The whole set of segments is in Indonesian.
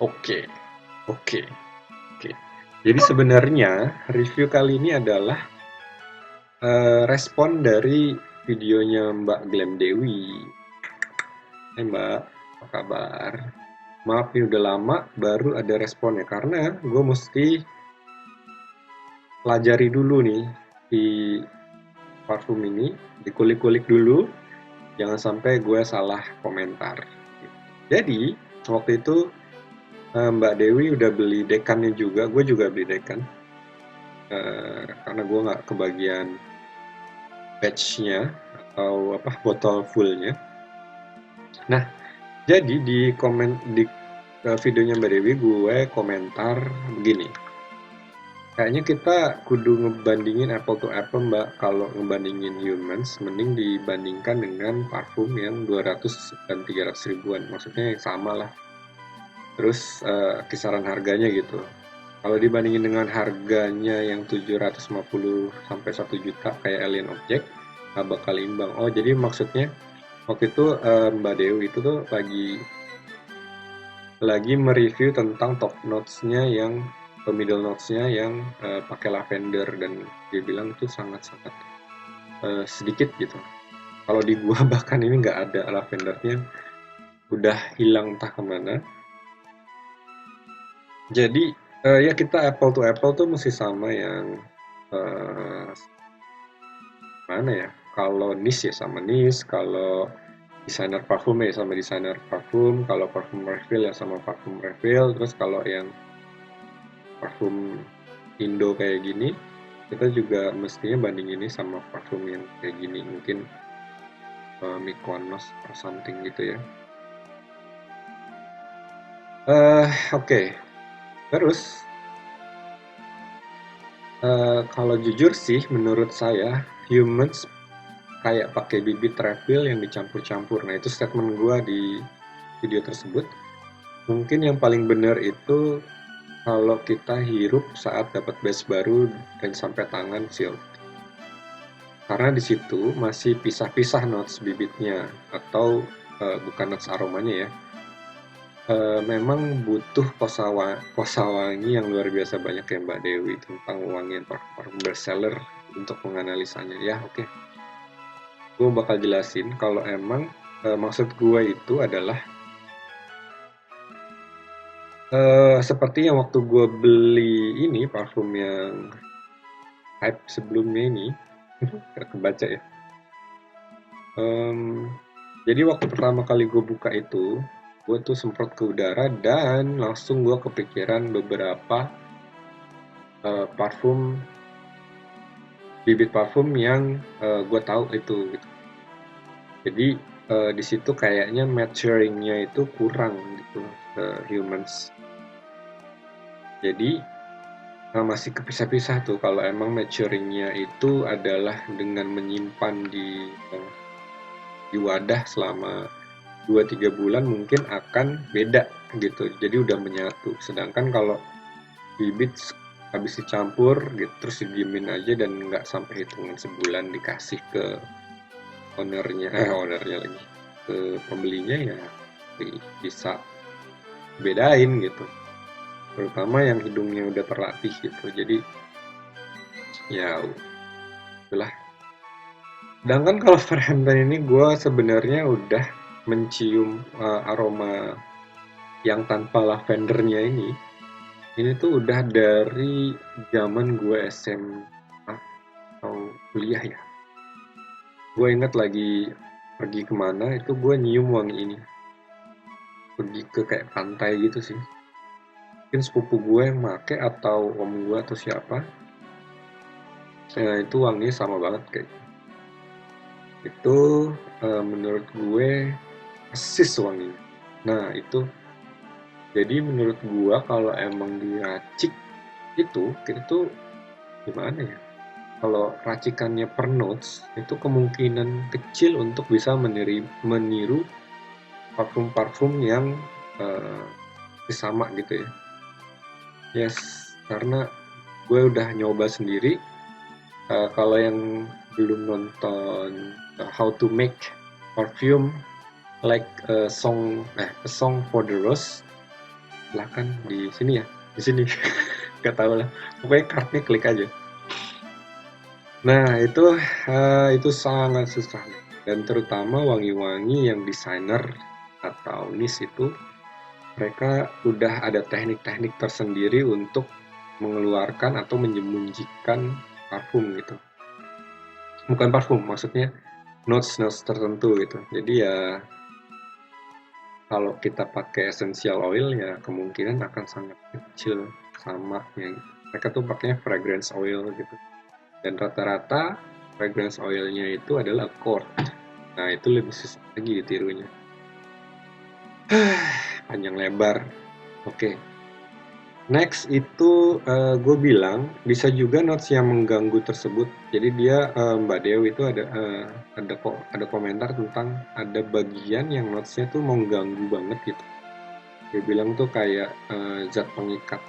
Oke, oke, oke. Jadi sebenarnya review kali ini adalah respon dari videonya Mbak Glam Dewi. Hai Mbak, apa kabar? Maaf nih udah lama baru ada responnya karena gue mesti pelajari dulu nih di parfum ini, dikulik-kulik dulu, jangan sampai gue salah komentar. Jadi waktu itu Mbak Dewi udah beli dekannya juga, gue juga beli dekan. Karena gue nggak kebagian batch-nya atau apa botol fullnya. Nah, jadi di komen di videonya Mbak Dewi gue komentar begini. Kayaknya kita kudu ngebandingin apple to apple Mbak. Kalau ngebandingin humans, mending dibandingkan dengan parfum yang 200 dan 300 ribuan. Maksudnya yang sama lah. Terus kisaran harganya gitu. Kalau dibandingin dengan harganya yang 750 sampai 1 juta kayak Alien Object, nggak bakal imbang. Oh, jadi maksudnya waktu itu Mbak Dewi itu tuh lagi mereview tentang top notes-nya yang middle notes-nya yang pakai lavender dan dia bilang itu sangat-sangat sedikit gitu. Kalau di gua bahkan ini nggak ada lavendernya, udah hilang entah kemana. Jadi ya kita apple to apple tuh mesti sama yang uh, mana ya? Kalau niche ya sama niche, kalau desainer parfum ya sama desainer parfum, kalau parfum refill ya sama parfum refill, terus kalau yang parfum Indo kayak gini, kita juga mestinya banding ini sama parfum yang kayak gini, mungkin Mykonos or something gitu ya. Oke. Terus kalau jujur sih, menurut saya humans kayak pakai bibit refill yang dicampur-campur. Nah itu statement gue di video tersebut. Mungkin yang paling benar itu kalau kita hirup saat dapat batch baru dan sampai tangan seal. Karena di situ masih pisah-pisah notes bibitnya atau bukan notes aromanya ya. Memang butuh posa wangi yang luar biasa banyak ya Mbak Dewi tentang wangian parfum bestseller untuk menganalisanya. Ya oke, gue bakal jelasin kalau emang maksud gue itu adalah seperti yang waktu gue beli ini parfum yang hype sebelumnya ini, gak kebaca ya. Jadi waktu pertama kali gue buka itu, gue tuh semprot ke udara dan langsung gue kepikiran beberapa parfum, bibit parfum yang gue tahu itu. Gitu. Jadi di situ kayaknya maturingnya itu kurang gitu humans. Jadi masih kepisah-pisah tuh kalau emang maturingnya itu adalah dengan menyimpan di wadah selama 2-3 bulan mungkin akan beda gitu. Jadi udah menyatu. Sedangkan kalau bibit habis dicampur gitu terus didiemin aja dan nggak sampai hitungan sebulan dikasih ke ownernya lagi ke pembelinya ya bisa bedain gitu. Terutama yang hidungnya udah terlatih gitu. Jadi ya itulah. Sedangkan kalau Valentine ini gue sebenarnya udah mencium aroma yang tanpa lavendernya ini tuh udah dari zaman gue SMA atau kuliah ya. Gue inget lagi pergi kemana itu gue nyium wangi ini. Pergi ke kayak pantai gitu sih. Mungkin sepupu gue yang make atau om gue atau siapa. Itu wanginya sama banget kayak itu menurut gue persis wanginya. Nah itu jadi menurut gue kalau emang diracik itu kita tuh gimana ya? Kalau racikannya per notes itu kemungkinan kecil untuk bisa meniru parfum-parfum yang sama gitu ya. Yes, karena gue udah nyoba sendiri. Kalau yang belum nonton How to Make Perfume Like a Song for the Rose, silahkan di sini ya, di sini. Gak tahu lah, pokoknya kartnya klik aja. Nah itu sangat susah, dan terutama wangi-wangi yang desainer atau niche itu mereka udah ada teknik-teknik tersendiri untuk mengeluarkan atau menyembunyikan parfum gitu. Bukan parfum, maksudnya notes-notes tertentu gitu. Jadi ya kalau kita pakai essential oil ya kemungkinan akan sangat kecil sama yang mereka tuh pakainya fragrance oil gitu. Dan rata-rata fragrance oilnya itu adalah accord. Nah itu lebih susah lagi ditirunya. Panjang lebar. Oke. Next itu gue bilang bisa juga notes yang mengganggu tersebut. Jadi dia Mbak Dewi itu ada komentar tentang ada bagian yang notesnya tuh mengganggu banget gitu. Dia bilang tuh kayak zat pengikat.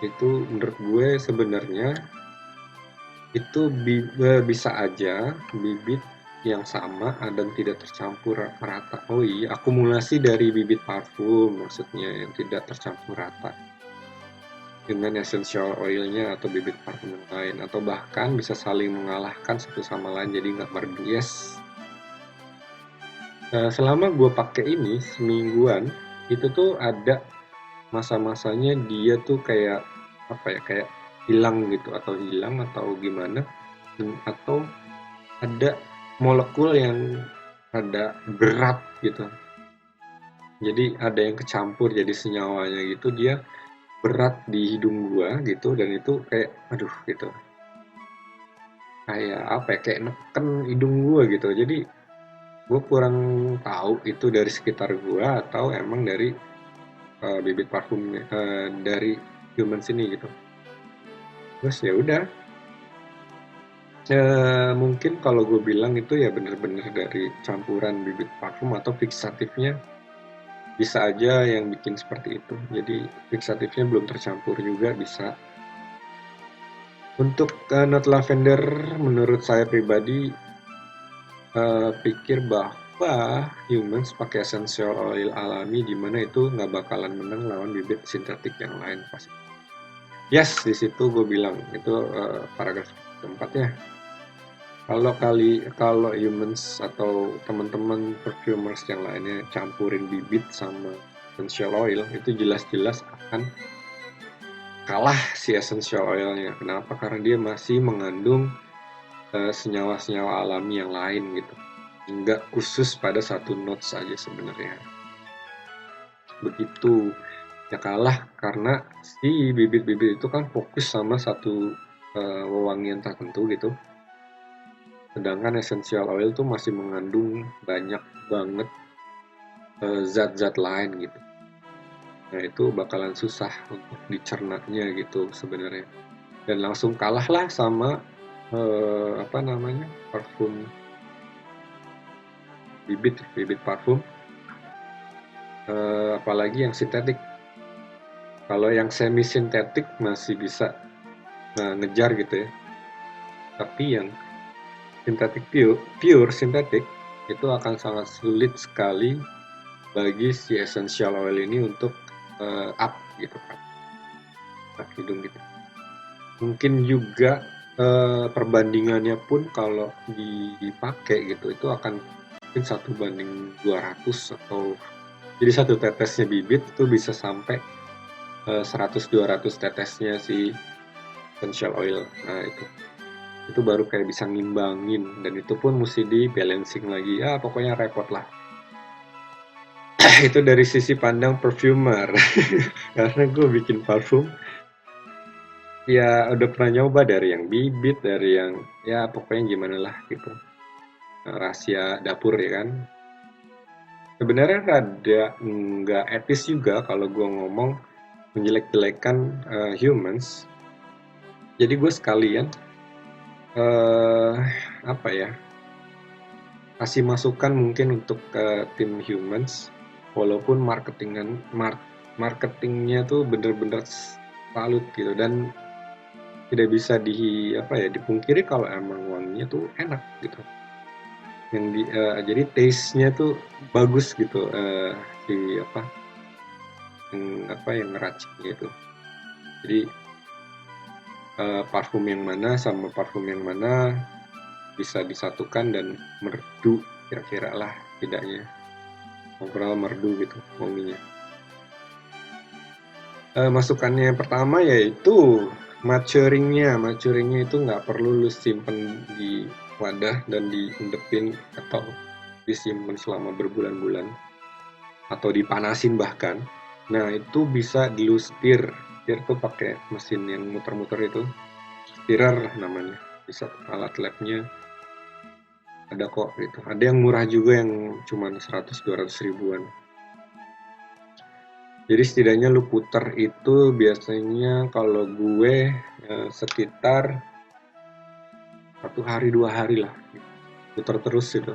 Itu menurut gue sebenarnya itu bisa aja bibit yang sama dan tidak tercampur rata. Oh iya, akumulasi dari bibit parfum maksudnya yang tidak tercampur rata dengan essential oilnya atau bibit parfum yang lain, atau bahkan bisa saling mengalahkan satu sama lain jadi nggak merdu. Yes. Selama gue pakai ini semingguan itu tuh ada masa-masanya dia tuh kayak apa ya, kayak hilang gitu, atau gimana, atau ada molekul yang ada berat gitu, jadi ada yang kecampur jadi senyawanya gitu, dia berat di hidung gua gitu, dan itu kayak aduh gitu, kayak apa ya, kayak neken hidung gua gitu. Jadi gua kurang tahu itu dari sekitar gua atau emang dari bibit parfumnya, dari human sini gitu. Terus ya udah, mungkin kalau gue bilang itu ya bener-bener dari campuran bibit parfum atau fixatifnya bisa aja yang bikin seperti itu. Jadi fixatifnya belum tercampur juga bisa. Untuk not lavender menurut saya pribadi pikir bahwa humans pakai essential oil alami di mana itu nggak bakalan menang lawan bibit sintetik yang lain pasti. Yes, di situ gue bilang itu paragraf keempatnya. Kalau humans atau teman-teman perfumers yang lainnya campurin bibit sama essential oil, itu jelas-jelas akan kalah si essential oilnya. Kenapa? Karena dia masih mengandung senyawa-senyawa alami yang lain gitu. Nggak khusus pada satu notes saja sebenarnya. Begitu. Ya kalah karena si bibit-bibit itu kan fokus sama satu wewangian tertentu gitu. Sedangkan essential oil tuh masih mengandung banyak banget zat-zat lain gitu. Nah itu bakalan susah untuk dicernanya gitu sebenarnya. Dan langsung kalah lah sama parfum bibit parfum. Apalagi yang sintetik. Kalau yang semi sintetik masih bisa ngejar gitu ya. Tapi yang sintetik pure sintetik itu akan sangat sulit sekali bagi si essential oil ini untuk up gitu kan, up hidung gitu. Mungkin juga perbandingannya pun kalau dipakai gitu itu akan mungkin 1:200, atau jadi satu tetesnya bibit itu bisa sampai 100-200 tetesnya si essential oil. Nah itu baru kayak bisa ngimbangin, dan itu pun mesti di balancing lagi ya, pokoknya repot lah. Itu dari sisi pandang perfumer. Karena gue bikin parfum ya udah pernah nyoba dari yang bibit, dari yang ya pokoknya gimana lah gitu, rahasia dapur ya kan. Sebenarnya rada nggak etis juga kalau gue ngomong menjelek-jelekan humans. Jadi gue sekalian apa ya, kasih masukan mungkin untuk tim humans, walaupun marketingnya tuh bener-bener salut gitu, dan tidak bisa dipungkiri kalau emang wanginya tuh enak gitu. Jadi taste-nya tuh bagus gitu, yang ngeracik gitu. Jadi parfum yang mana sama parfum yang mana bisa disatukan dan merdu kira-kira lah tidaknya, overall merdu gitu wanginya. Masukannya yang pertama yaitu maturingnya itu nggak perlu lu simpen di wadah dan diendepin atau disimpan selama berbulan-bulan atau dipanasin bahkan. Nah itu bisa lu stir tuh pakai mesin yang muter-muter itu, stirrer namanya, bisa alat labnya ada kok gitu. Ada yang murah juga yang cuma 100-200 ribuan. Jadi setidaknya lu puter itu biasanya kalau gue sekitar 1 hari 2 hari lah, puter terus gitu.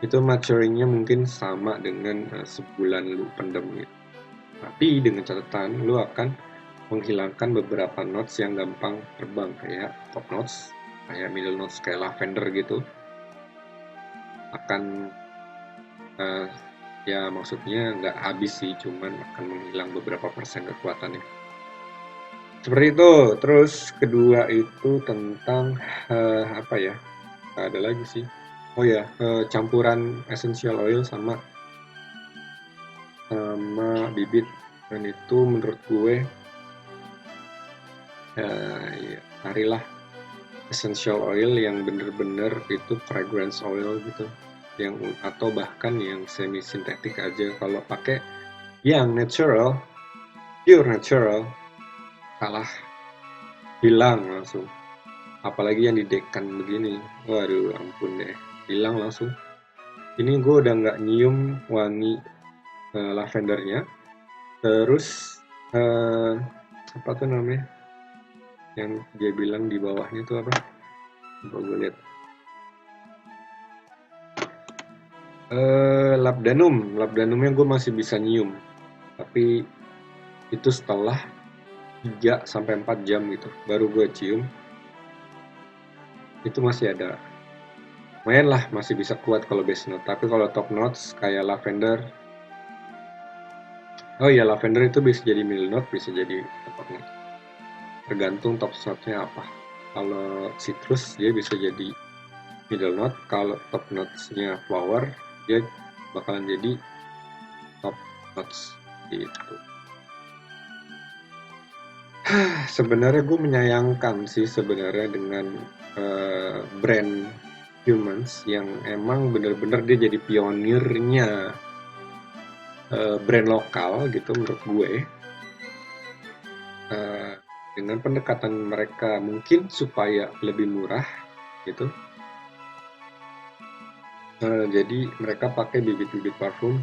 Itu maturingnya mungkin sama dengan sebulan lu pendem gitu. Tapi dengan catatan lu akan menghilangkan beberapa notes yang gampang terbang kayak top notes, kayak middle notes kayak lavender gitu. Akan ya maksudnya nggak habis sih, cuman akan menghilang beberapa persen kekuatannya. Seperti itu. Terus kedua itu tentang apa ya? Ada lagi sih. Oh ya, campuran essential oil sama bibit, dan itu menurut gue ya, carilah essential oil yang bener-bener itu fragrance oil gitu, yang atau bahkan yang semi sintetik aja. Kalau pakai yang natural, pure natural, kalah, hilang langsung. Apalagi yang didekan begini, waduh ampun deh, hilang langsung. Ini gue udah nggak nyium wangi lavendernya. Terus apa tuh namanya yang dia bilang di bawahnya tuh apa? Coba gue lihat. Labdanumnya gue masih bisa nyium, tapi itu setelah 3-4 jam gitu baru gue cium. Itu masih ada, lumayan lah, masih bisa kuat kalau base note. Tapi kalau top notes kayak lavender, oh iya, lavender itu bisa jadi middle note, bisa jadi top note, tergantung top note-nya apa. Kalau citrus dia bisa jadi middle note, kalau top notes-nya flower dia bakalan jadi top notes gitu. Sebenarnya gue menyayangkan sih sebenarnya dengan brand Humans yang emang bener-bener dia jadi pionirnya brand lokal gitu menurut gue, dengan pendekatan mereka mungkin supaya lebih murah gitu. Jadi mereka pakai bibit-bibit parfum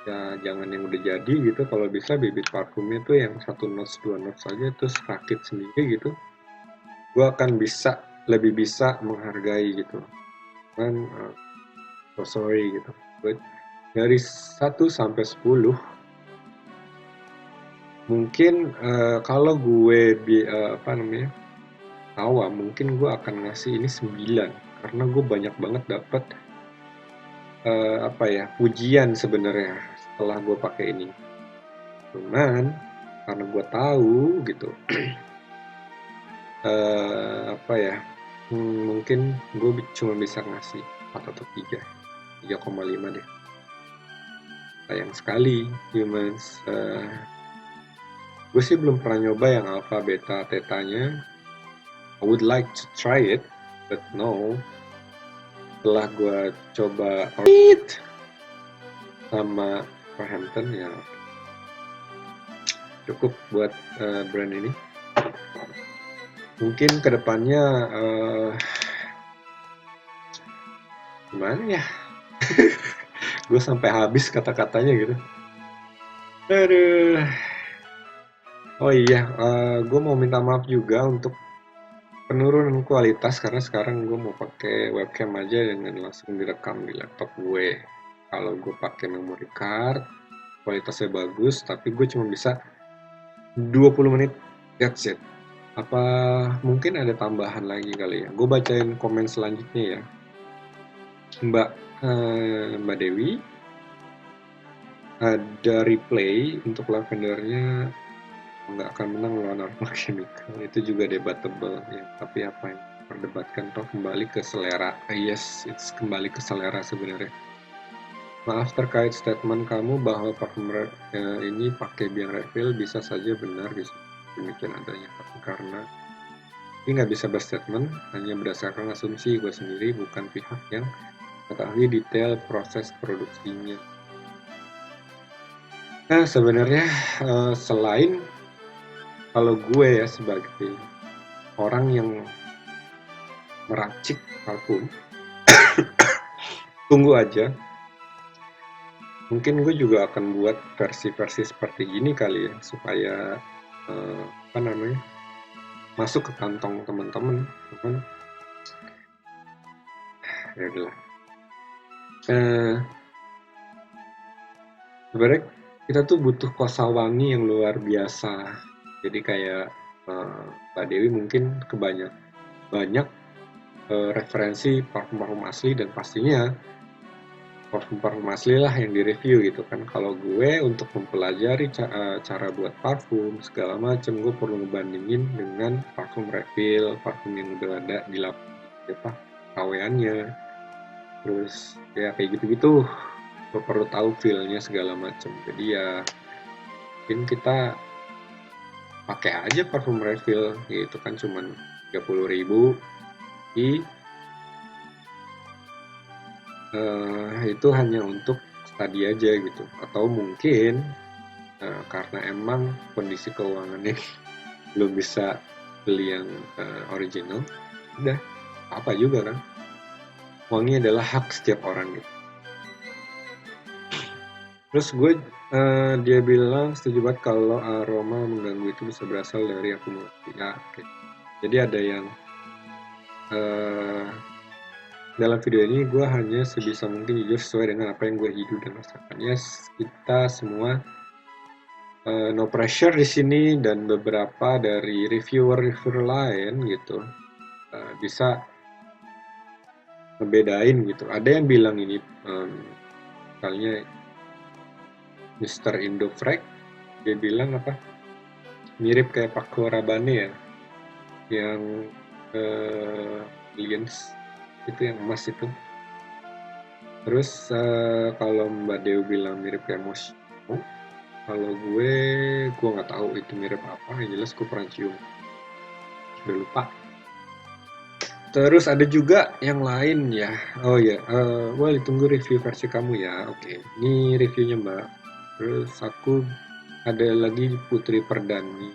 ya, jangan yang udah jadi gitu. Kalau bisa bibit parfumnya tuh yang 1 notes 2 notes saja, terus rakit sendiri gitu, gue akan lebih bisa menghargai gitu kan. So sorry gitu, but dari 1 sampai 10 mungkin kalau gue awam mungkin gue akan ngasih ini 9, karena gue banyak banget dapet pujian sebenarnya setelah gue pakai ini. Cuman karena gue tahu gitu mungkin gue cuma bisa ngasih 4 atau 3,5 deh. Sayang sekali Humans. Gue sih belum pernah nyoba yang alpha, beta, tetanya. I would like to try it, but no. Setelah gue coba Orbit sama Roehampton ya cukup buat brand ini. Mungkin kedepannya gimana ya? Gue sampai habis kata-katanya gitu. Aduh. Oh iya, gue mau minta maaf juga untuk penurunan kualitas, karena sekarang gue mau pakai webcam aja dan langsung direkam di laptop gue. Kalau gue pakai memory card, kualitasnya bagus, tapi gue cuma bisa 20 menit, that's it. Apa mungkin ada tambahan lagi kali ya? Gue bacain komen selanjutnya ya. Mbak Dewi, ada replay untuk lavendernya nggak akan menang lawan Aroma Chemical, itu juga debatable ya. Tapi apa yang perdebatkan toh kembali ke selera. Yes, it's kembali ke selera sebenarnya. Maaf terkait statement kamu bahwa parfum ini pakai biang refill, bisa saja benar, bisa demikian adanya, tapi karena ini nggak bisa berstatement, hanya berdasarkan asumsi gue sendiri, bukan pihak yang mengetahui detail proses produksinya. Nah sebenarnya selain kalau gue ya sebagai orang yang meracik parfum, tunggu aja. Mungkin gue juga akan buat versi-versi seperti gini kali ya, supaya masuk ke kantong teman-teman. Ya udahlah. Sebenarnya kita tuh butuh kosa wangi yang luar biasa. Jadi kayak Mbak Dewi mungkin banyak referensi parfum-parfum asli, dan pastinya parfum-parfum asli lah yang direview gitu kan. Kalau gue untuk mempelajari cara buat parfum segala macam, gue perlu ngebandingin dengan parfum refill, parfum yang udah ada di KW-annya. Terus ya kayak gitu-gitu, gue perlu tahu feel-nya segala macam. Jadi ya mungkin kita pakai aja parfum refill gitu kan, cuman 30.000 itu hanya untuk studi aja gitu. Atau mungkin karena emang kondisi keuangannya belum bisa beli yang original, udah apa juga kan, wangi adalah hak setiap orang gitu. Terus dia bilang setuju banget kalau aroma mengganggu itu bisa berasal dari akumulasi. Ya, okay. Jadi ada yang dalam video ini gue hanya sebisa mungkin jujur sesuai dengan apa yang gue hidup dan rasakan. Yes, kita semua no pressure di sini, dan beberapa dari reviewer lain gitu bisa ngebedain gitu. Ada yang bilang ini misalnya Mr. Indofrek, dia bilang apa, mirip kayak Paco Rabanne ya, yang Lions itu, yang emas itu. Terus kalau Mbak Dewi bilang mirip kayak Moschino, kalau gue nggak tahu itu mirip apa, yang jelas gue pernah cium, udah lupa. Terus ada juga yang lain ya. Oh ya, well, tunggu review versi kamu ya. Oke, ini reviewnya Mbak. Terus ada lagi Putri Perdani.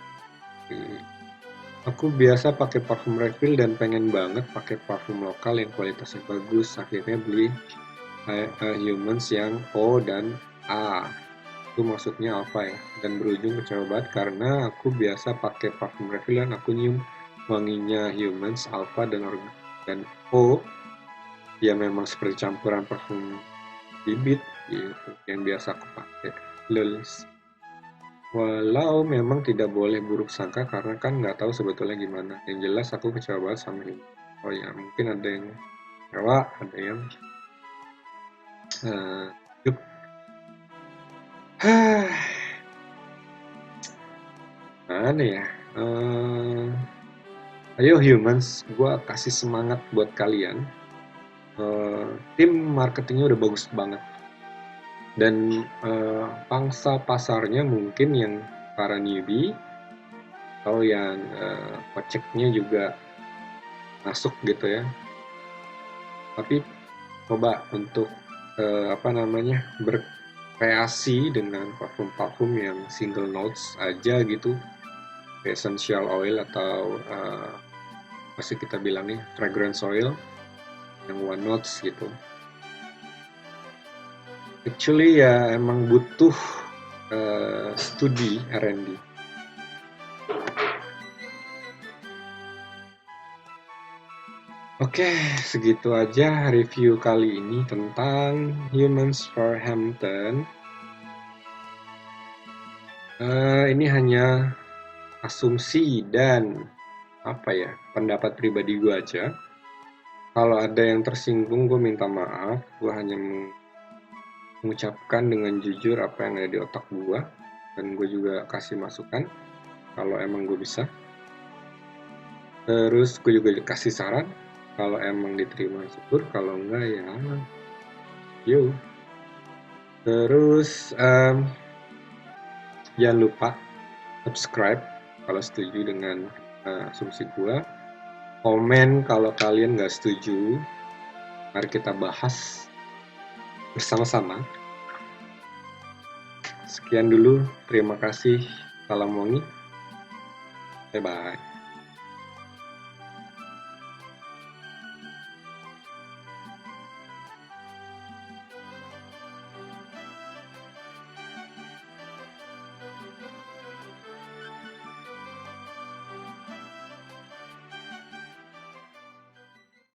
Aku biasa pakai parfum refill dan pengen banget pakai parfum lokal yang kualitasnya bagus. Akhirnya beli Humans yang O dan A. Itu maksudnya alpha ya. Dan berujung kecewa banget karena aku biasa pakai parfum refill dan aku nyium wanginya Humans, alpha dan O. Ya memang seperti campuran parfum bibit gitu yang biasa aku pakai. Lulus. Walau memang tidak boleh buruk sangka karena kan nggak tahu sebetulnya gimana. Yang jelas aku kecewa banget sama ini. Oh ya, mungkin ada yang kecewa, ada yang yuk. Mana ya? Ayo Humans, gue kasih semangat buat kalian. Tim marketingnya udah bagus banget. Dan pangsa pasarnya mungkin yang para newbie atau yang koceknya juga masuk gitu ya. Tapi coba untuk berkreasi dengan parfum-parfum yang single notes aja gitu, essential oil atau masih kita bilang nih fragrance oil yang one notes gitu. Actually ya emang butuh studi R&D. Oke, segitu aja review kali ini tentang Humans for Hampton. Ini hanya asumsi dan pendapat pribadi gue aja. Kalau ada yang tersinggung, gue minta maaf. Gue hanya mengucapkan dengan jujur apa yang ada di otak gue, dan gue juga kasih masukan kalau emang gue bisa. Terus gue juga kasih saran, kalau emang diterima syukur, kalau enggak ya yo. Terus jangan lupa subscribe kalau setuju dengan asumsi gue, komen kalau kalian nggak setuju, mari kita bahas bersama-sama. Sekian dulu, terima kasih, salam wangi, bye bye.